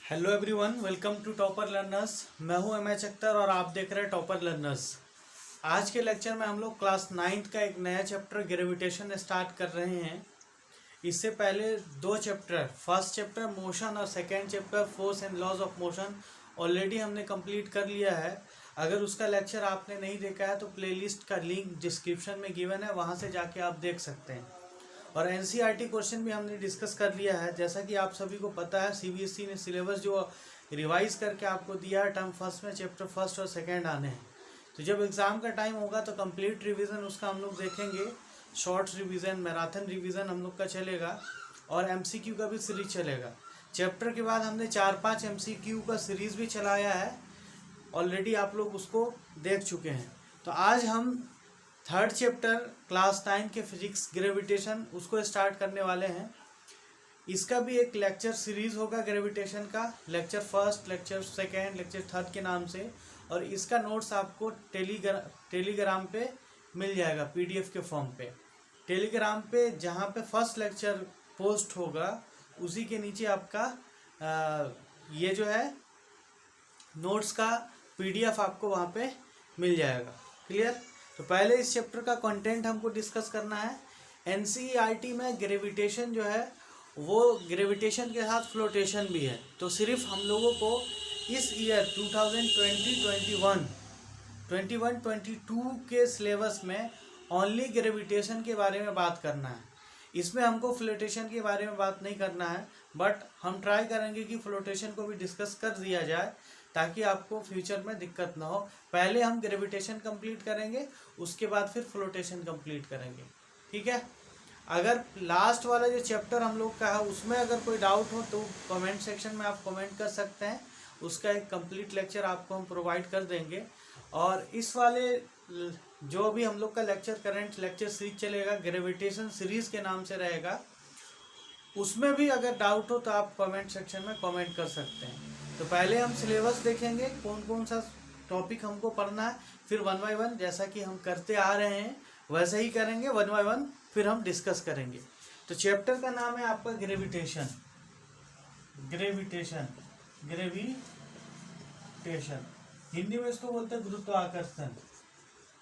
Hello everyone, welcome to Topper Learners. मैं हूं MH Akhtar और आप देख रहे हैं टॉपर लर्नर्स। आज के लेक्चर में हम लोग क्लास 9th का एक नया चैप्टर ग्रेविटेशन स्टार्ट कर रहे हैं। इससे पहले दो चैप्टर, फर्स्ट चैप्टर मोशन और second chapter force and laws of motion already हमने कंप्लीट कर लिया है। अगर उसका लेक्चर आपने नहीं देखा है तो प्लेलिस्ट का लिंक डिस्क्रिप्शन में गिवन है, वहाँ से जाके आप देख सकते हैं। और एनसीईआरटी क्वेश्चन भी हमने डिस्कस कर लिया है। जैसा कि आप सभी को पता है, सीबीएसई ने सिलेबस जो रिवाइज करके आपको दिया है, टर्म फर्स्ट में चैप्टर फर्स्ट और सेकंड आने हैं। तो जब एग्ज़ाम का टाइम होगा तो कंप्लीट रिवीजन उसका हम लोग देखेंगे। शॉर्ट्स रिवीजन, मैराथन रिवीजन हम लोग का चलेगा और एमसीक्यू का भी सीरीज चलेगा। चैप्टर के बाद हमने 4-5 एमसीक्यू का सीरीज भी चलाया है, ऑलरेडी आप लोग उसको देख चुके हैं। तो आज हम थर्ड चैप्टर क्लास 9 के फिजिक्स ग्रेविटेशन उसको स्टार्ट करने वाले हैं। इसका भी एक लेक्चर सीरीज होगा ग्रेविटेशन का, lecture first, lecture second, lecture third के नाम से। और इसका नोट्स आपको टेलीग्राम पे मिल जाएगा पीडीएफ के फॉर्म पे। टेलीग्राम पे जहाँ पे फर्स्ट लेक्चर पोस्ट होगा उसी के नीचे आपका ये जो है नोट्स का पीडीएफ आपको वहाँ पे मिल जाएगा। क्लियर? तो पहले इस चैप्टर का कंटेंट हमको डिस्कस करना है। एनसीईआरटी में ग्रेविटेशन जो है वो ग्रेविटेशन के साथ फ्लोटेशन भी है। तो सिर्फ हम लोगों को इस ईयर 2020-21-22 के सिलेबस में ओनली ग्रेविटेशन के बारे में बात करना है। इसमें हमको फ्लोटेशन के बारे में बात नहीं करना है, बट हम ट्राई करेंगे कि फ्लोटेशन को भी डिस्कस कर दिया जाए ताकि आपको फ्यूचर में दिक्कत ना हो। पहले हम ग्रेविटेशन कंप्लीट करेंगे, उसके बाद फिर फ्लोटेशन कंप्लीट करेंगे। ठीक है? अगर लास्ट वाला जो चैप्टर हम लोग का है उसमें अगर कोई डाउट हो तो कमेंट सेक्शन में आप कमेंट कर सकते हैं, उसका एक कंप्लीट लेक्चर आपको हम प्रोवाइड कर देंगे। और इस वाले जो भी हम लोग का लेक्चर करंट लेक्चर सीरीज चलेगा, ग्रेविटेशन सीरीज के नाम से रहेगा, उसमें भी अगर डाउट हो तो आप कमेंट सेक्शन में कमेंट कर सकते हैं। तो पहले हम सिलेबस देखेंगे, कौन कौन सा टॉपिक हमको पढ़ना है, फिर 1 बाय 1 जैसा कि हम करते आ रहे हैं वैसे ही करेंगे, 1 बाय 1 फिर हम डिस्कस करेंगे। तो चैप्टर का नाम है आपका ग्रेविटेशन। ग्रेविटेशन, ग्रेविटेशन हिंदी में इसको बोलते हैं गुरुत्वाकर्षण।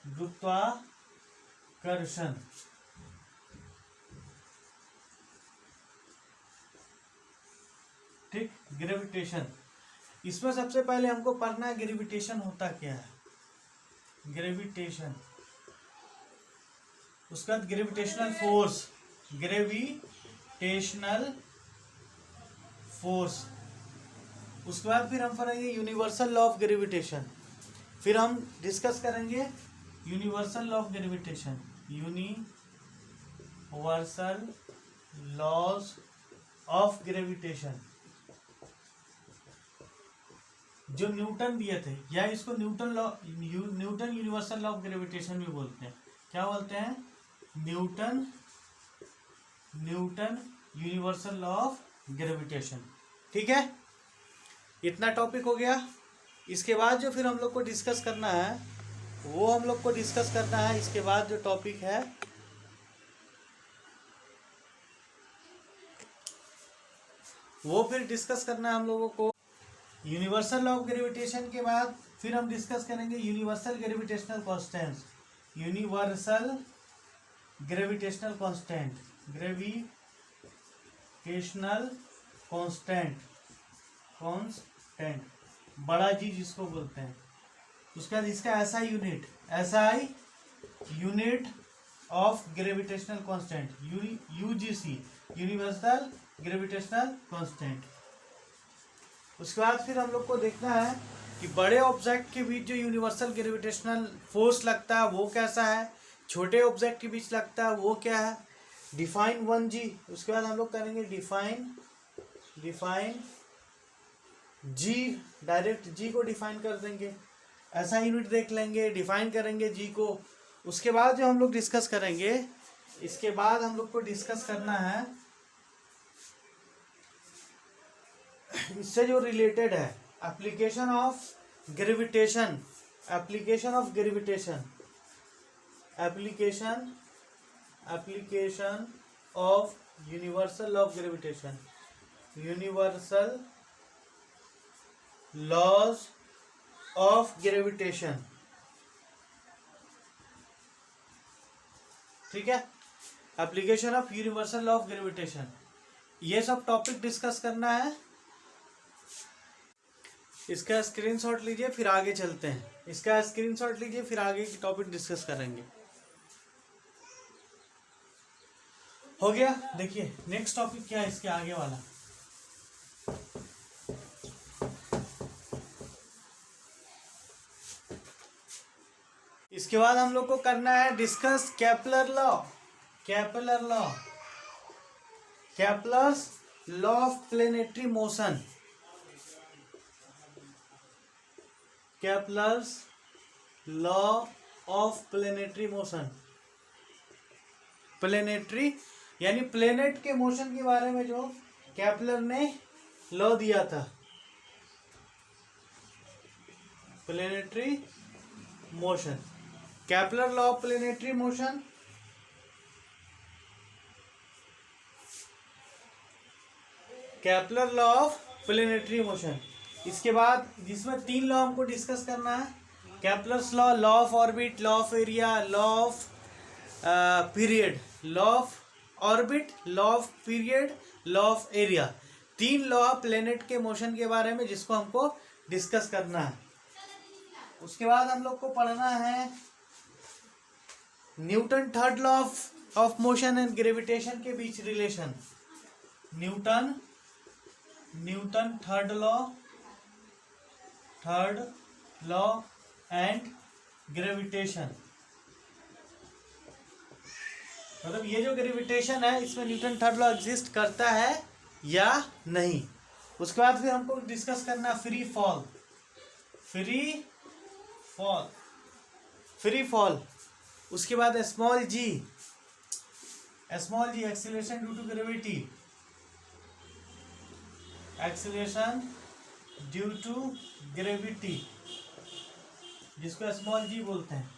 गुरुत्वाकर्षण। ठीक, ग्रेविटेशन। इसमें सबसे पहले हमको पढ़ना है ग्रेविटेशन होता क्या है। ग्रेविटेशन, उसके बाद ग्रेविटेशनल फोर्स, ग्रेविटेशनल फोर्स। उसके बाद फिर हम पढ़ेंगे यूनिवर्सल लॉ ऑफ ग्रेविटेशन। फिर हम डिस्कस करेंगे universal law of gravitation, universal laws of gravitation जो न्यूटन दिए थे, या इसको Newton universal law of gravitation भी बोलते हैं। क्या बोलते हैं? Newton universal law of gravitation. ठीक है, इतना टॉपिक हो गया। इसके बाद जो फिर हम लोग को डिस्कस करना है वो हम लोग को डिस्कस करना है। इसके बाद जो टॉपिक है वो फिर डिस्कस करना है हम लोगों को। यूनिवर्सल लॉ ऑफ ग्रेविटेशन के बाद फिर हम डिस्कस करेंगे universal gravitational constant. Universal gravitational constant, gravitational constant, बड़ा जी जिसको बोलते हैं। उसके बाद इसका SI unit, SI unit of gravitational constant, UGC, universal gravitational constant. उसके बाद फिर हम लोग को देखना है कि बड़े ऑब्जेक्ट के बीच जो यूनिवर्सल ग्रेविटेशनल फोर्स लगता है वो कैसा है, छोटे ऑब्जेक्ट के बीच लगता है वो क्या है। Define 1G। उसके बाद हम लोग करेंगे डिफाइन G, डायरेक्ट G को डिफाइन कर देंगे, ऐसा यूनिट देख लेंगे, डिफाइन करेंगे G को। उसके बाद जो हम लोग डिस्कस करेंगे, इसके बाद हम लोग को डिस्कस करना है इससे जो रिलेटेड है application of gravitation, application of gravitation, application of universal of gravitation, universal laws of gravitation. ठीक है, application of universal law of gravitation, ये सब टॉपिक डिस्कस करना है। इसका स्क्रीनशॉट लीजिए फिर आगे चलते हैं। इसका स्क्रीनशॉट लीजिए फिर आगे की टॉपिक डिस्कस करेंगे। हो गया। देखिए नेक्स्ट टॉपिक क्या है इसके आगे वाला। इसके बाद हम लोग को करना है discuss Kepler law. Kepler law, Kepler's law of planetary motion. Kepler's law of planetary motion. Planetary यानी प्लेनेट के मोशन के बारे में जो केपलर ने लॉ दिया था। Planetary motion, Kepler law of planetary motion. Kepler law of planetary motion. इसके बाद जिसमें 3 लॉ हमको डिस्कस करना है। Kepler's law, law of orbit, law of area, law of period. Law of orbit, law of period, law of area. 3 law planet के motion के बारे में जिसको हमको डिस्कस करना है। उसके बाद हम लोग को पढ़ना है Newton third law of motion and gravitation के बीच relation. Newton third law and gravitation. मतलब ये जो ग्रेविटेशन है इसमें न्यूटन थर्ड लॉ एग्जिस्ट करता है या नहीं। उसके बाद फिर हमको डिस्कस करना फ्री फॉल। Free fall. उसके बाद small G acceleration due to gravity. Acceleration due to gravity जिसको स्मॉल जी बोलते हैं।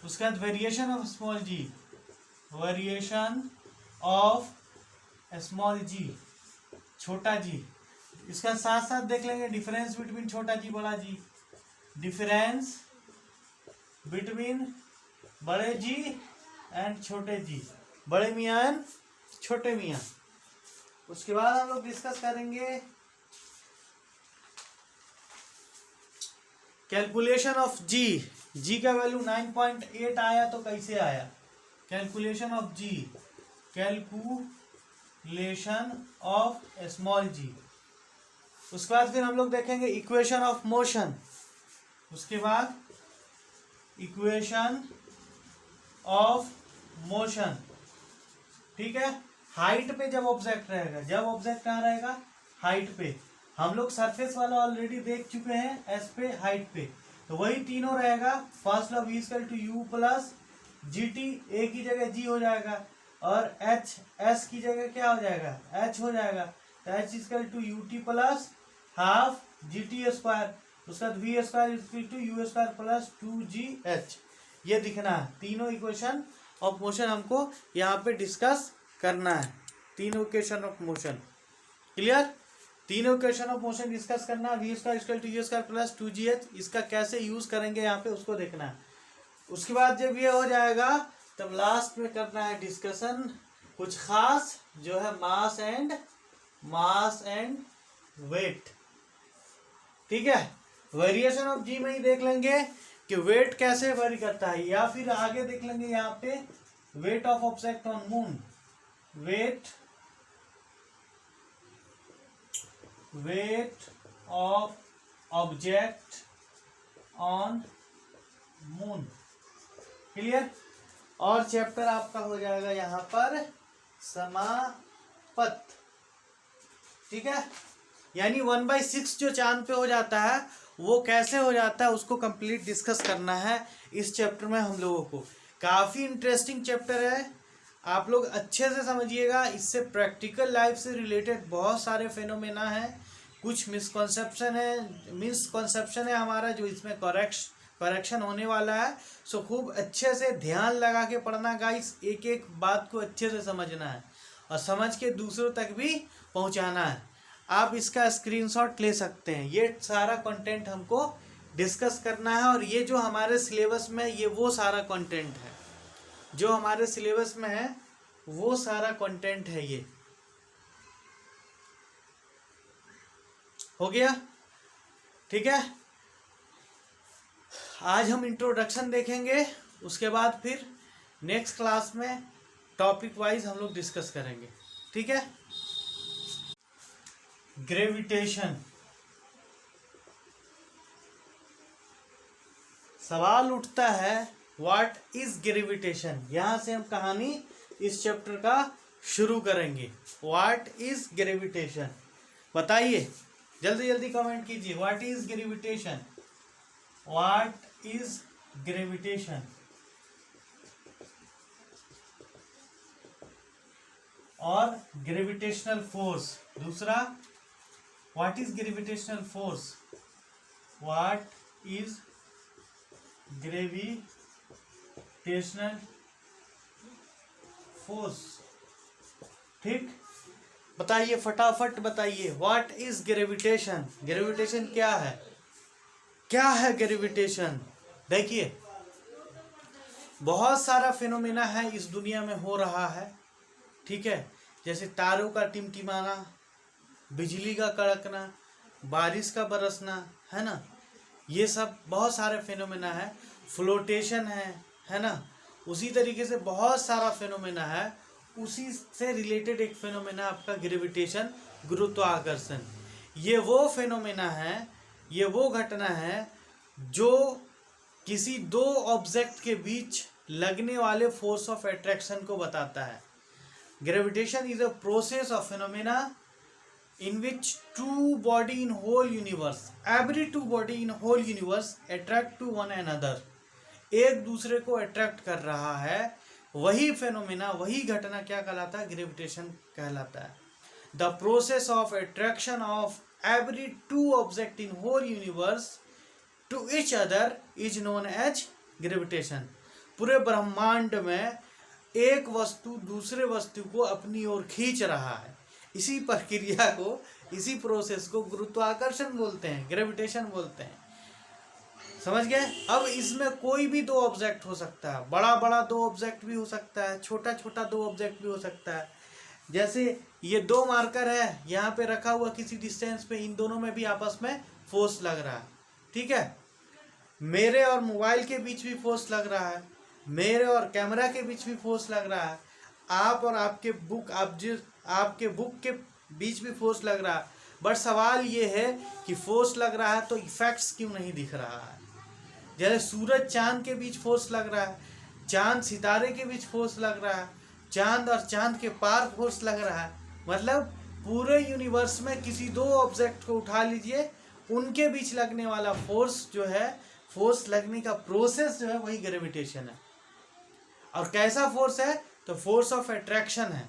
उसके बाद variation of small G, variation of small G, छोटा जी। इसका साथ साथ देख लेंगे डिफरेंस बिटवीन छोटा जी बड़ा जी, डिफरेंस बिटवीन बड़े जी एंड छोटे जी, बड़े मियाँ एंड छोटे मियाँ। उसके बाद हम लोग डिस्कस करेंगे कैलकुलेशन ऑफ जी का वैल्यू 9.8 आया तो कैसे आया। Calculation of G, calculation of small G. उसके बाद फिर हम लोग देखेंगे इक्वेशन ऑफ मोशन। उसके बाद इक्वेशन ऑफ मोशन। ठीक है, हाइट पे जब ऑब्जेक्ट रहेगा, जब ऑब्जेक्ट कहाँ रहेगा, हाइट पे। हम लोग सरफेस वाला ऑलरेडी देख चुके हैं, एस पे, हाइट पे, तो वही तीनों रहेगा। First law v equal to u plus g t, A की जगह जी हो जाएगा और एच, एस की जगह क्या हो जाएगा, एच हो जाएगा। तो H equal to u t plus half g t square. उसका v square equal to you square plus 2gh। ये दिखना है। तीनों इक्वेशन ऑफ मोशन हमको यहाँ पे डिस्कस करना है। तीनों इक्वेशन ऑफ मोशन क्लियर। तीनों इक्वेशन ऑफ मोशन डिस्कस करना है। V square equal to you square plus 2gh, इसका कैसे यूज करेंगे यहाँ पे उसको देखना है। उसके बाद जब ये हो जाएगा तब लास्ट में करना है डिस्कशन कुछ खास, जो है मास एंड वेट। ठीक है, वेरिएशन ऑफ जी में ही देख लेंगे कि वेट कैसे वेरी करता है, या फिर आगे देख लेंगे यहाँ पे weight of object on moon. Weight of object on moon. Clear. और चैप्टर आपका हो जाएगा यहाँ पर समाप्त। ठीक है, यानी 1/6 जो चांद पे हो जाता है वो कैसे हो जाता है उसको कंप्लीट डिस्कस करना है इस चैप्टर में हम लोगों को। काफ़ी इंटरेस्टिंग चैप्टर है, आप लोग अच्छे से समझिएगा। इससे प्रैक्टिकल लाइफ से रिलेटेड बहुत सारे फेनोमेना हैं, कुछ मिसकॉन्सेप्शन है हमारा जो इसमें करेक्शन होने वाला है। सो खूब अच्छे से ध्यान लगा के पढ़ना गाइस, एक एक बात को अच्छे से समझना है और समझ के दूसरों तक भी पहुंचाना है। आप इसका स्क्रीनशॉट ले सकते हैं। ये सारा कंटेंट हमको डिस्कस करना है और ये जो हमारे सिलेबस में ये वो सारा कंटेंट है, जो हमारे सिलेबस में है वो सारा कंटेंट है। ये हो गया, ठीक है। आज हम इंट्रोडक्शन देखेंगे, उसके बाद फिर नेक्स्ट क्लास में टॉपिक वाइज हम लोग डिस्कस करेंगे, ठीक है। ग्रेविटेशन, सवाल उठता है व्हाट इज ग्रेविटेशन। यहां से हम कहानी इस चैप्टर का शुरू करेंगे। व्हाट इज ग्रेविटेशन, बताइए, जल्दी जल्दी कमेंट कीजिए। What is gravitation, what is gravitation. और ग्रेविटेशनल फोर्स दूसरा, what is gravitational force, what is gravitational force, ठीक। बताइए फटाफट बताइए, व्हाट इज ग्रेविटेशन। ग्रेविटेशन क्या है, क्या है ग्रेविटेशन। देखिए बहुत सारा फिनोमेना है इस दुनिया में हो रहा है, ठीक है। जैसे तारों का टिमटिमाना, बिजली का कड़कना, बारिश का बरसना, है ना, ये सब बहुत सारे फिनोमेना है। फ्लोटेशन है ना। उसी तरीके से बहुत सारा फिनोमेना है। उसी से रिलेटेड एक फिनोमेना आपका ग्रेविटेशन, गुरुत्वाकर्षण। ये वो फिनोमेना है, ये वो घटना है जो किसी दो ऑब्जेक्ट के बीच लगने वाले फोर्स ऑफ अट्रैक्शन को बताता है। Gravitation is a process of phenomena in which two body in whole universe, every two body in whole universe attract to one another, एक दूसरे को अट्रैक्ट कर रहा है। वही फेनोमेना, वही घटना क्या कहलाता है, ग्रेविटेशन कहलाता है। The process of attraction of every two object in whole universe to each other is known as gravitation. पूरे ब्रह्मांड में एक वस्तु दूसरे वस्तु को अपनी ओर खींच रहा है, इसी प्रक्रिया को, इसी प्रोसेस को गुरुत्वाकर्षण बोलते हैं, ग्रेविटेशन बोलते हैं। समझ गए। अब इसमें कोई भी दो ऑब्जेक्ट हो सकता है, बड़ा बड़ा दो ऑब्जेक्ट भी हो सकता है, छोटा छोटा दो ऑब्जेक्ट भी हो सकता है। जैसे ये दो मार्कर है यहाँ पे रखा हुआ किसी डिस्टेंस पे, इन दोनों में भी आपस में फोर्स लग रहा है, ठीक है। मेरे और मोबाइल के बीच भी फोर्स लग रहा है, मेरे और कैमरा के बीच भी फोर्स लग रहा है, आप और आपके बुक के बीच भी फोर्स लग रहा है। बट सवाल ये है कि फोर्स लग रहा है तो इफेक्ट्स क्यों नहीं दिख रहा है। जैसे सूरज चांद के बीच फोर्स लग रहा है, चांद सितारे के बीच फोर्स लग रहा है, चांद और चांद के पार फोर्स लग रहा है। मतलब पूरे यूनिवर्स में किसी दो ऑब्जेक्ट को उठा लीजिए, उनके बीच लगने वाला फोर्स जो है, फोर्स लगने का प्रोसेस जो है, वही ग्रेविटेशन है। और कैसा फोर्स है, तो फोर्स ऑफ अट्रैक्शन है।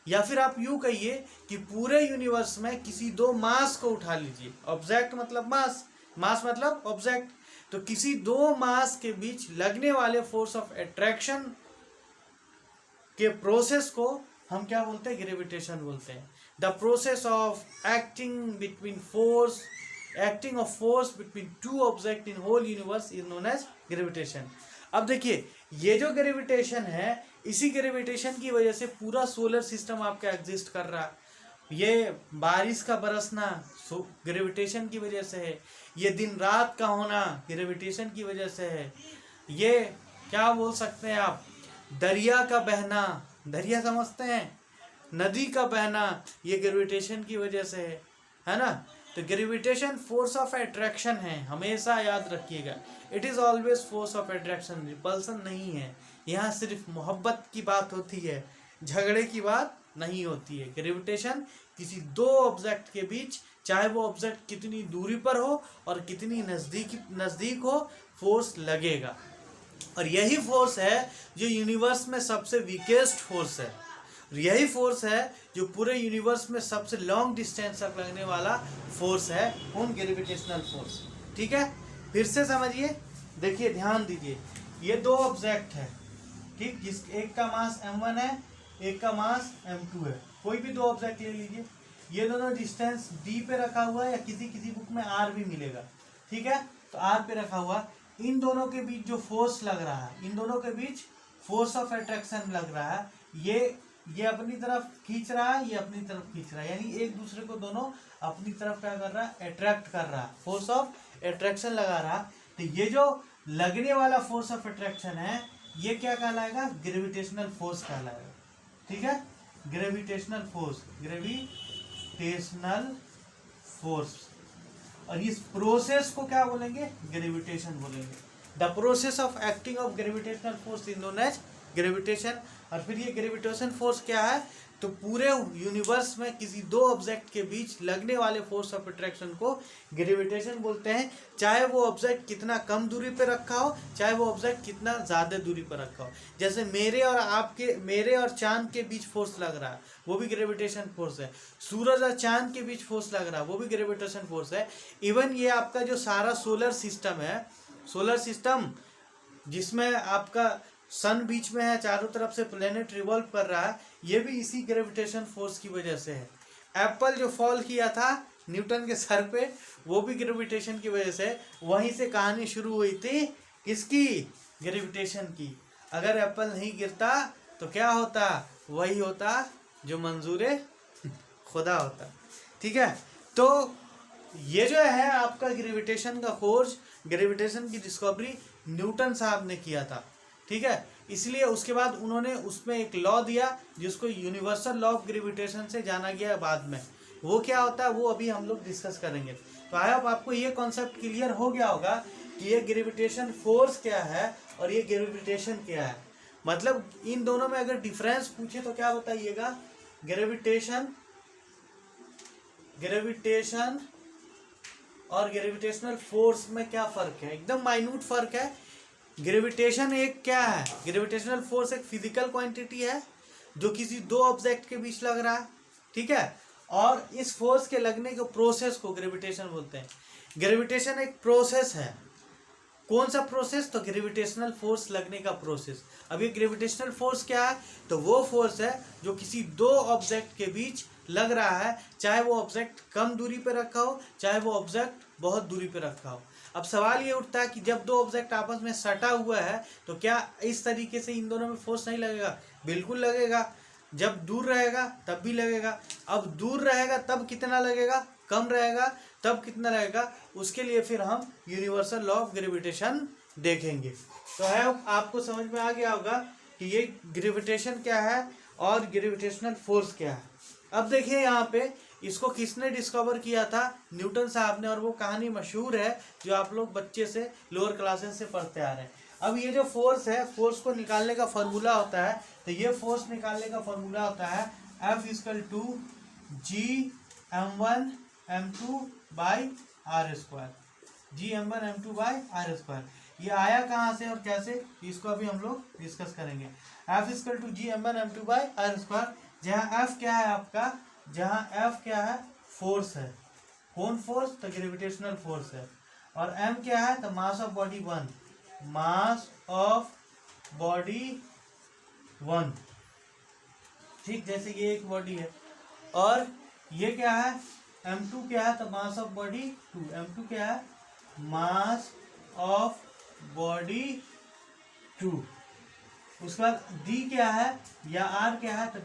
या फिर आप यूं कहिए कि पूरे यूनिवर्स में किसी दो मास को उठा लीजिए। ऑब्जेक्ट मतलब मास, मास मतलब ऑब्जेक्ट। तो किसी दो मास के बीच लगने वाले फोर्स ऑफ अट्रैक्शन के प्रोसेस को हम क्या बोलते हैं, ग्रेविटेशन बोलते हैं। The process of acting of force between two object in whole universe is known as gravitation. अब देखिए ये जो ग्रेविटेशन है, इसी ग्रेविटेशन की वजह से पूरा सोलर सिस्टम आपका एग्जिस्ट कर रहा है। ये बारिश का बरसना ग्रेविटेशन की वजह से है, ये दिन रात का होना ग्रेविटेशन की वजह से है, ये क्या बोल सकते हैं आप, दरिया का बहना, दरिया समझते हैं, नदी का बहना, ये ग्रेविटेशन की वजह से है ना। तो ग्रेविटेशन फोर्स ऑफ अट्रैक्शन है, हमेशा याद रखिएगा। It is always force of attraction, repulsion नहीं है। यहाँ सिर्फ मोहब्बत की बात होती है, झगड़े की बात नहीं होती है। ग्रेविटेशन किसी दो ऑब्जेक्ट के बीच, चाहे वो ऑब्जेक्ट कितनी दूरी पर हो और कितनी नज़दीक हो, फोर्स लगेगा। और यही फोर्स है जो यूनिवर्स में सबसे वीकेस्ट फोर्स है। यही फोर्स है जो पूरे यूनिवर्स में सबसे लॉन्ग डिस्टेंस तक लगने वाला फोर्स है, कौन, ग्रेविटेशनल फोर्स, ठीक है। फिर से समझिए, देखिए ध्यान दीजिए, ये दो ऑब्जेक्ट है, ठीक, जिस एक का मास m1 है, एक का मास m2 है। कोई भी दो ऑब्जेक्ट ले लीजिए, ये दोनों डिस्टेंस डी पे रखा हुआ है, या किसी किसी बुक में आर भी मिलेगा, ठीक है, तो आर पे रखा हुआ। इन दोनों के बीच जो फोर्स लग रहा है, इन दोनों के बीच फोर्स ऑफ अट्रैक्शन लग रहा है, ये अपनी तरफ खींच रहा है, ये अपनी तरफ खींच रहा है, यानी एक दूसरे को दोनों अपनी तरफ क्या कर रहा है, अट्रैक्ट कर रहा है, फोर्स ऑफ अट्रैक्शन लगा रहा है। तो ये जो लगने वाला फोर्स ऑफ अट्रैक्शन है, ये क्या कहलाएगा, ग्रेविटेशनल फोर्स कहलाएगा, ठीक है, ग्रेविटेशनल फोर्स, ग्रेविटेशनल फोर्स। और इस प्रोसेस को क्या बोलेंगे, ग्रेविटेशन बोलेंगे। The process of acting of gravitational force is known as gravitation. और फिर ये ग्रेविटेशन फोर्स क्या है, तो पूरे यूनिवर्स में किसी दो ऑब्जेक्ट के बीच लगने वाले फोर्स ऑफ अट्रैक्शन को ग्रेविटेशन बोलते हैं, चाहे वो ऑब्जेक्ट कितना कम दूरी पे रखा हो, चाहे वो ऑब्जेक्ट कितना ज़्यादा दूरी पर रखा हो। जैसे मेरे और चांद के बीच फोर्स लग रहा है, वो भी ग्रेविटेशन फोर्स है। सूरज और चांद के बीच फोर्स लग रहा है, वो भी ग्रेविटेशन फोर्स है। इवन ये आपका जो सारा सोलर सिस्टम है, सोलर सिस्टम जिसमें आपका सन बीच में है, चारों तरफ से प्लेनेट रिवॉल्व कर रहा है, ये भी इसी ग्रेविटेशन फोर्स की वजह से है। एप्पल जो फॉल किया था न्यूटन के सर पे, वो भी ग्रेविटेशन की वजह से, वहीं से कहानी शुरू हुई थी, किसकी, ग्रेविटेशन की। अगर एप्पल नहीं गिरता तो क्या होता, वही होता जो मंजूरे खुदा होता, ठीक है। तो ये जो है आपका ग्रेविटेशन का खोज, ग्रेविटेशन की डिस्कवरी न्यूटन साहब ने किया था, ठीक है। इसलिए उसके बाद उन्होंने उसमें एक लॉ दिया जिसको यूनिवर्सल लॉ ऑफ ग्रेविटेशन से जाना गया बाद में। वो क्या होता है वो अभी हम लोग डिस्कस करेंगे। तो आई होप आपको ये कॉन्सेप्ट क्लियर हो गया होगा कि ये ग्रेविटेशन फोर्स क्या है और ये ग्रेविटेशन क्या है। मतलब इन दोनों में अगर डिफरेंस पूछे तो क्या बताइएगा, ग्रेविटेशन और ग्रेविटेशनल फोर्स में क्या फ़र्क है, एकदम माइन्यूट फ़र्क है। ग्रेविटेशन एक क्या है, ग्रेविटेशनल फोर्स एक फिजिकल क्वांटिटी है जो किसी दो ऑब्जेक्ट के बीच लग रहा है, ठीक है। और इस फोर्स के लगने के प्रोसेस को ग्रेविटेशन बोलते हैं। ग्रेविटेशन एक प्रोसेस है, कौन सा प्रोसेस, तो ग्रेविटेशनल फोर्स लगने का प्रोसेस। अब ये ग्रेविटेशनल फोर्स क्या है, तो वो फोर्स है जो किसी दो ऑब्जेक्ट के बीच लग रहा है, चाहे वो ऑब्जेक्ट कम दूरी पे रखा हो, चाहे वो ऑब्जेक्ट बहुत दूरी पे रखा हो। अब सवाल ये उठता है कि जब दो ऑब्जेक्ट आपस में सटा हुआ है तो क्या इस तरीके से इन दोनों में फोर्स नहीं लगेगा, बिल्कुल लगेगा। जब दूर रहेगा तब भी लगेगा। अब दूर रहेगा तब कितना लगेगा, कम रहेगा तब कितना रहेगा, उसके लिए फिर हम यूनिवर्सल लॉ ऑफ ग्रेविटेशन देखेंगे। तो है आपको समझ में आ गया होगा कि ये ग्रेविटेशन क्या है और ग्रेविटेशनल फोर्स क्या है। अब देखिए यहाँ पे इसको किसने डिस्कवर किया था, न्यूटन साहब ने, और वो कहानी मशहूर है जो आप लोग बच्चे से लोअर क्लासेस से पढ़ते आ रहे हैं। अब ये जो फोर्स है, फोर्स को निकालने का फॉर्मूला होता है, तो ये फोर्स निकालने का फॉर्मूला होता है F = G m1m2 by R square, G m1m2/r²। ये आया कहाँ से और कैसे, इसको अभी हम लोग डिस्कस करेंगे। F = G m1m2/r², जहाँ F क्या है आपका, जहाँ F क्या है, फोर्स है। कौन फोर्स, तो ग्रेविटेशनल फोर्स है। और M क्या है, तो mass of body 1, mass of body 1, ठीक, जैसे ये एक बॉडी है। और ये क्या है, M2 क्या है, तो मास ऑफ बॉडी 2, M2 क्या है, मास ऑफ बॉडी 2। उसके बाद D क्या है या R क्या है, तो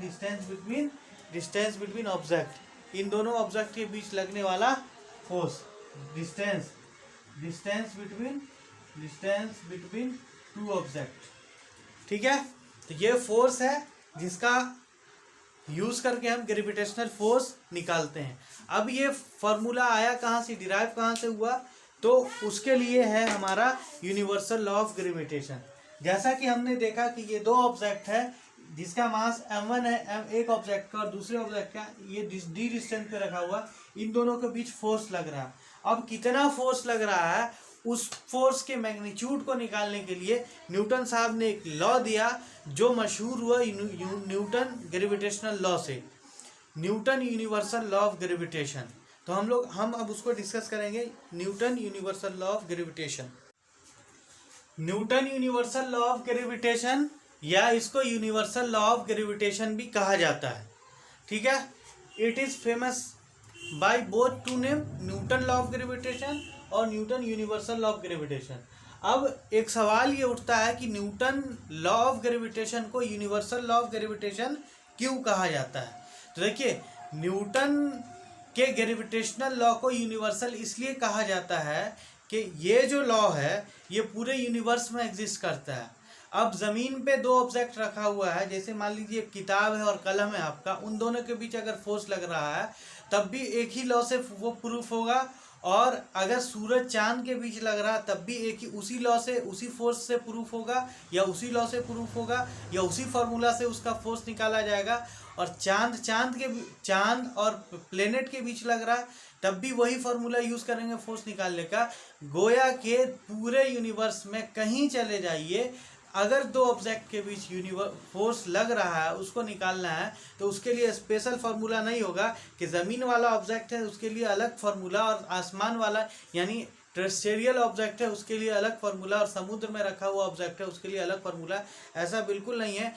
डिस्टेंस बिटवीन ऑब्जेक्ट, इन दोनों ऑब्जेक्ट के बीच लगने वाला force, distance between two object, ठीक है। तो ये फोर्स है जिसका यूज करके हम ग्रेविटेशनल फोर्स निकालते हैं। अब ये फॉर्मूला आया कहाँ से, डिराइव कहाँ से हुआ, तो उसके लिए है हमारा यूनिवर्सल लॉ ऑफ ग्रेविटेशन। जैसा कि हमने देखा कि ये दो ऑब्जेक्ट है जिसका मास m1 है, एक ऑब्जेक्ट का और दूसरे ऑब्जेक्ट का, ये d डिस्टेंस पे रखा हुआ, इन दोनों के बीच फोर्स लग रहा है। अब कितना फोर्स लग रहा है, उस फोर्स के मैग्नीट्यूड को निकालने के लिए न्यूटन साहब ने एक लॉ दिया जो मशहूर हुआ न्यूटन ग्रेविटेशनल लॉ से, Newton universal law of gravitation. तो हम अब उसको डिस्कस करेंगे, Newton universal law of gravitation. Newton universal law of gravitation, या इसको यूनिवर्सल लॉ ऑफ ग्रेविटेशन भी कहा जाता है, ठीक है। It is famous by both two name Newton law of gravitation और Newton universal law of gravitation. अब एक सवाल ये उठता है कि न्यूटन लॉ ऑफ ग्रेविटेशन को यूनिवर्सल लॉ ऑफ ग्रेविटेशन क्यों कहा जाता है? तो देखिए, न्यूटन के ग्रेविटेशनल लॉ को यूनिवर्सल इसलिए कहा जाता है कि ये जो लॉ है ये पूरे यूनिवर्स में एग्जिस्ट करता है। अब ज़मीन पे दो ऑब्जेक्ट रखा हुआ है, जैसे मान लीजिए किताब है और कलम है आपका, उन दोनों के बीच अगर फोर्स लग रहा है तब भी एक ही लॉ से वो प्रूफ होगा, और अगर सूरज चांद के बीच लग रहा है तब भी एक ही उसी लॉ से, उसी फोर्स से प्रूफ होगा, या उसी लॉ से प्रूफ होगा, या उसी फार्मूला से उसका फोर्स निकाला जाएगा। और चांद और प्लेनेट के बीच लग रहा है तब भी वही फार्मूला यूज़ करेंगे फोर्स निकालने का। गोया के पूरे यूनिवर्स में कहीं चले जाइए, अगर दो ऑब्जेक्ट के बीच फोर्स लग रहा है, उसको निकालना है, तो उसके लिए स्पेशल फार्मूला नहीं होगा कि ज़मीन वाला ऑब्जेक्ट है उसके लिए अलग फार्मूला, और आसमान वाला यानी टेरेस्ट्रियल ऑब्जेक्ट है उसके लिए अलग फार्मूला, और समुद्र में रखा हुआ ऑब्जेक्ट है उसके लिए अलग फार्मूला। ऐसा बिल्कुल नहीं है।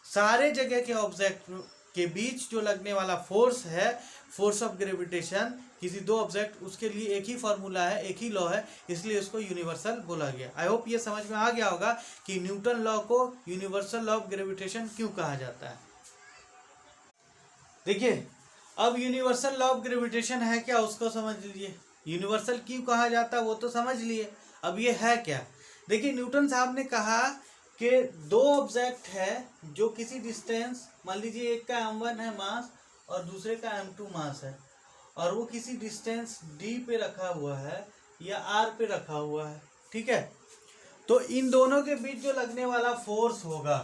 सारे जगह के ऑब्जेक्ट के बीच जो लगने वाला फोर्स है, फोर्स ऑफ ग्रेविटेशन, किसी दो ऑब्जेक्ट, उसके लिए एक ही फार्मूला है, एक ही लॉ है, इसलिए उसको यूनिवर्सल बोला गया। आई होप ये समझ में आ गया होगा कि न्यूटन लॉ को यूनिवर्सल लॉ ऑफ ग्रेविटेशन क्यों कहा जाता है। देखिए, अब यूनिवर्सल लॉ ऑफ ग्रेविटेशन है क्या उसको समझ लीजिए। यूनिवर्सल क्यों कहा जाता है वो तो समझ लिए, अब ये है क्या। देखिए, न्यूटन साहब ने कहा कि दो ऑब्जेक्ट है जो किसी डिस्टेंस, मान लीजिए एक का m1 है मास और दूसरे का m2 मास है, और वो किसी डिस्टेंस d पे रखा हुआ है या r पे रखा हुआ है, ठीक है। तो इन दोनों के बीच जो लगने वाला फोर्स होगा,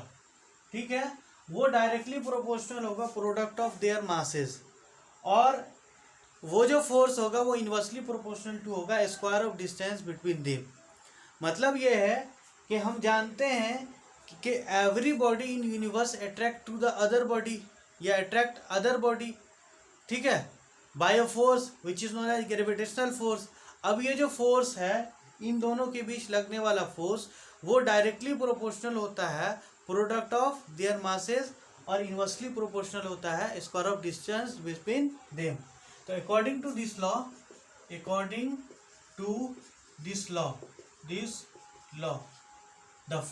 ठीक है, वो डायरेक्टली प्रोपोर्शनल होगा प्रोडक्ट ऑफ देयर मासेस, और वो जो फोर्स होगा वो इनवर्सली प्रोपोर्शनल टू होगा square of distance between them. मतलब ये है कि हम जानते हैं कि every body in universe attract to the other body या अट्रैक्ट अदर बॉडी, ठीक है, by a force which is known as gravitational force. अब ये जो फोर्स है, इन दोनों के बीच लगने वाला फोर्स, वो डायरेक्टली प्रोपोर्शनल होता है प्रोडक्ट ऑफ देयर मासेस, और इनवर्सली प्रोपोर्शनल होता है square of distance between them. तो according to this law the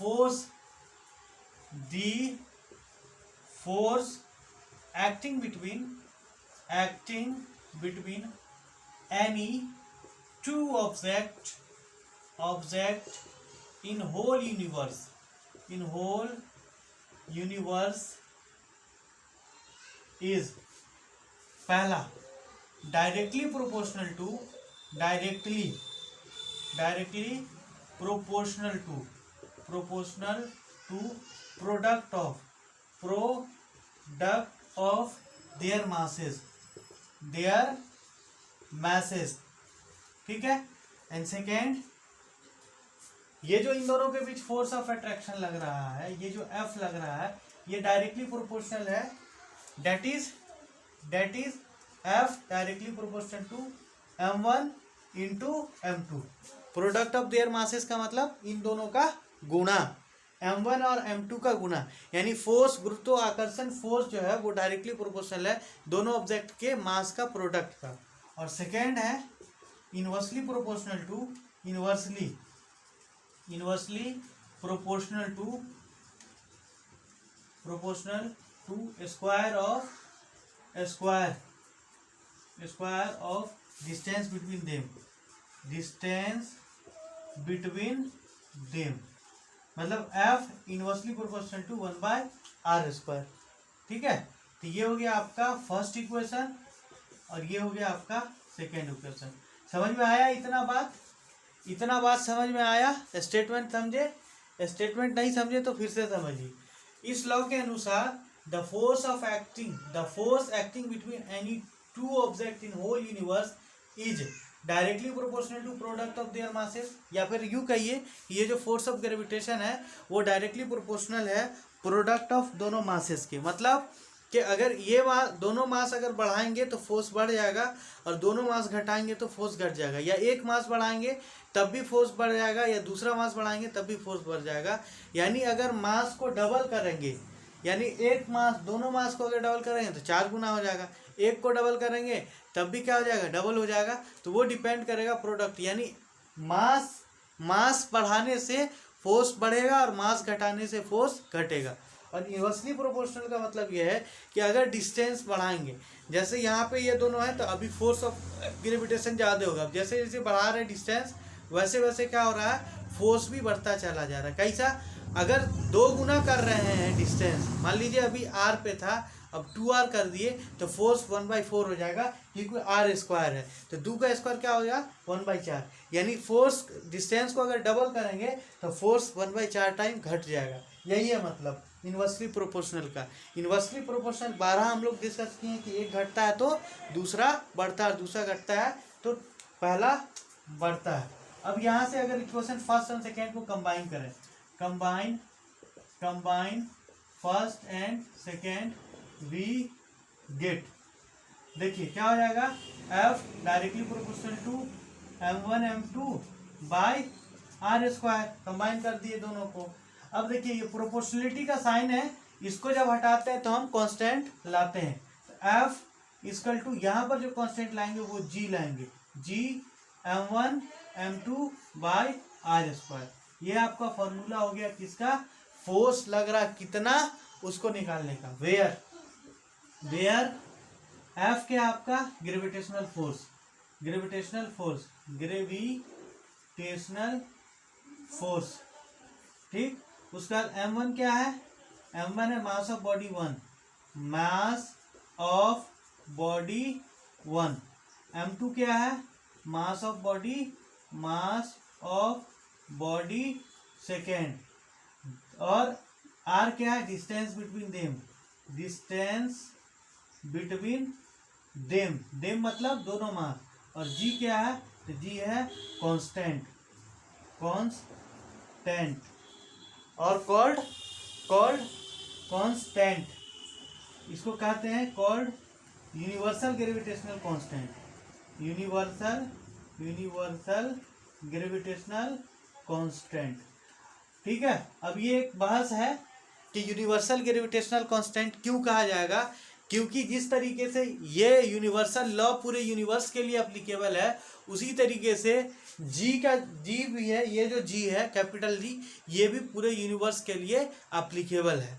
force acting between any two object in whole universe is, पहला, directly proportional to product of their masses, ठीक है। And second, ये जो इन दोनों के बीच फोर्स ऑफ अट्रैक्शन लग रहा है, ये जो F लग रहा है, ये डायरेक्टली प्रोपोर्शनल है, that is F directly proportional to m1 into m2। Product of their masses का मतलब इन दोनों का गुणा, m1 और m2 का गुणा, यानी फोर्स, गुरुत्वाकर्षण फोर्स जो है वो डायरेक्टली प्रोपोर्शनल है दोनों ऑब्जेक्ट के मास का प्रोडक्ट का। और सेकेंड है inversely proportional to square of distance between them, मतलब F inversely proportional to 1/r², ठीक है। तो ये हो गया आपका फर्स्ट इक्वेशन और ये हो गया आपका सेकेंड इक्वेशन। समझ में आया? इतना बात समझ में आया? स्टेटमेंट समझे? स्टेटमेंट नहीं समझे तो फिर से समझिए। इस लॉ के अनुसार the force acting between any two object in whole universe is directly proportional to product of their masses, या फिर यूँ कहिए ये जो फोर्स ऑफ ग्रेविटेशन है वो डायरेक्टली प्रोपोर्शनल है प्रोडक्ट ऑफ दोनों मासेस के। मतलब कि अगर ये दोनों मास अगर बढ़ाएंगे तो फोर्स बढ़ जाएगा, और दोनों मास घटाएंगे तो फोर्स घट जाएगा, या एक मास बढ़ाएंगे तब भी फोर्स बढ़ जाएगा, या दूसरा मास बढ़ाएंगे तब भी फोर्स बढ़ जाएगा। यानी अगर मास को डबल करेंगे यानी एक मास, दोनों मास को अगर डबल करेंगे तो 4 गुना हो जाएगा, एक को डबल करेंगे तब भी क्या हो जाएगा, डबल हो जाएगा। तो वो डिपेंड करेगा प्रोडक्ट, यानी मास बढ़ाने से फोर्स बढ़ेगा और मास घटाने से फोर्स घटेगा। और इन्वर्सली प्रोपोर्शनल का मतलब यह है कि अगर डिस्टेंस बढ़ाएंगे, जैसे यहाँ पे ये दोनों है तो अभी फोर्स ऑफ ग्रेविटेशन ज़्यादा होगा, अब जैसे जैसे बढ़ा रहे डिस्टेंस वैसे वैसे क्या हो रहा है, फोर्स भी बढ़ता चला जा रहा है। कैसा, अगर 2 गुना कर रहे हैं डिस्टेंस, मान लीजिए अभी r पे था, अब 2r कर दिए तो फोर्स 1/4 हो जाएगा, क्योंकि r स्क्वायर है, तो 2 का स्क्वायर क्या हो जाएगा 1/4। यानी फोर्स डिस्टेंस को अगर डबल करेंगे तो फोर्स 1/4 टाइम घट जाएगा। यही है मतलब इन्वर्सली प्रोपोर्शनल का। इन्वर्सली प्रोपोर्शनल 12 हम लोग डिस्कस किए कि एक घटता है तो दूसरा बढ़ता है, दूसरा घटता है तो पहला बढ़ता है। अब यहाँ से अगर इक्वेशन फर्स्ट एंड सेकेंड को कंबाइन करें, combine first and second, we get, देखिए क्या हो जाएगा, F directly proportional to m1 m2 by r square, combine कर दिए दोनों को। अब देखिए ये प्रोपोर्शनलिटी का साइन है, इसको जब हटाते हैं तो हम कांस्टेंट लाते हैं, F इक्वल टू यहाँ पर जो कांस्टेंट लाएंगे वो G लाएंगे, G m1 m2 by r square. ये आपका फॉर्मूला हो गया किसका, फोर्स लग रहा कितना उसको निकालने का। वेयर F क्या आपका, ग्रेविटेशनल फोर्स, ठीक। उसका m1 क्या है, m1 है मास ऑफ बॉडी 1, m2 क्या है, मास ऑफ बॉडी सेकेंड, और r क्या है, डिस्टेंस बिटवीन देम मतलब दोनों मास, और g क्या है, तो g है कांस्टेंट, और कॉल्ड कांस्टेंट, इसको कहते हैं कॉल्ड यूनिवर्सल ग्रेविटेशनल कांस्टेंट, ठीक है। अब ये एक बहस है कि यूनिवर्सल ग्रेविटेशनल कांस्टेंट क्यों कहा जाएगा, क्योंकि जिस तरीके से ये यूनिवर्सल लॉ पूरे यूनिवर्स के लिए अप्लीकेबल है, उसी तरीके से जी भी है, ये जो जी है कैपिटल जी, ये भी पूरे यूनिवर्स के लिए अप्लीकेबल है,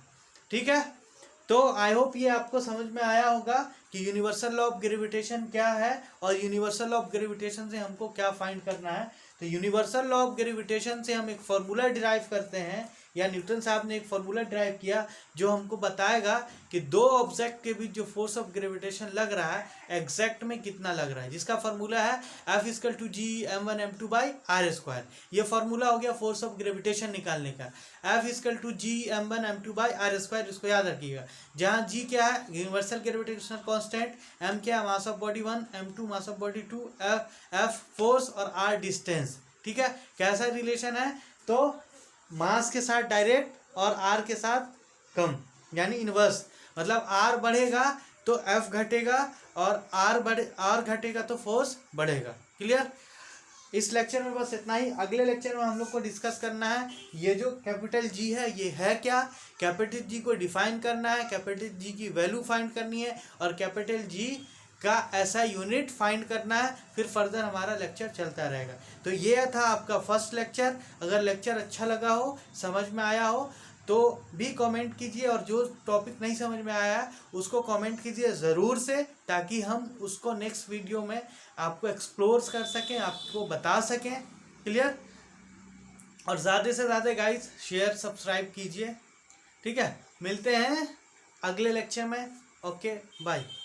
ठीक है। तो आई होप ये आपको समझ में आया होगा कि यूनिवर्सल लॉ ऑफ ग्रेविटेशन क्या है और यूनिवर्सल लॉ ऑफ ग्रेविटेशन से हमको क्या फाइंड करना है। तो यूनिवर्सल लॉ ऑफ ग्रेविटेशन से हम एक फॉर्मूला डिराइव करते हैं, या न्यूटन साहब ने एक फॉर्मूला डिराइव किया जो हमको बताएगा कि दो ऑब्जेक्ट के बीच जो फोर्स ऑफ ग्रेविटेशन लग रहा है एग्जैक्ट में कितना लग रहा है, जिसका फॉर्मूला है F equal to G m1 m2 by r square. ये फॉर्मूला हो गया फोर्स ऑफ ग्रेविटेशन निकालने का, F equal to G m1 m2 by r square, इसको याद रखिएगा। जहाँ G क्या है, यूनिवर्सल ग्रेविटेशनल कांस्टेंट, M क्या है, mass of body 1, m2 mass of body 2, F force और R डिस्टेंस, ठीक है। कैसा रिलेशन है, तो मास के साथ डायरेक्ट और R के साथ कम, यानी इनवर्स, मतलब R बढ़ेगा तो F घटेगा और R घटेगा तो फोर्स बढ़ेगा। क्लियर। इस लेक्चर में बस इतना ही। अगले लेक्चर में हम लोग को डिस्कस करना है ये जो कैपिटल G है ये है क्या, कैपिटल G को डिफाइन करना है, कैपिटल G की वैल्यू फाइंड करनी है और कैपिटल G का ऐसा यूनिट फाइंड करना है, फिर फर्दर हमारा लेक्चर चलता रहेगा। तो ये था आपका फर्स्ट लेक्चर। अगर लेक्चर अच्छा लगा हो, समझ में आया हो तो भी कमेंट कीजिए, और जो टॉपिक नहीं समझ में आया है उसको कमेंट कीजिए ज़रूर से, ताकि हम उसको नेक्स्ट वीडियो में आपको एक्सप्लोर कर सकें, आपको बता सकें। क्लियर। और ज़्यादा से ज़्यादा गाइस शेयर सब्सक्राइब कीजिए, ठीक है। मिलते हैं अगले लेक्चर में। Okay bye.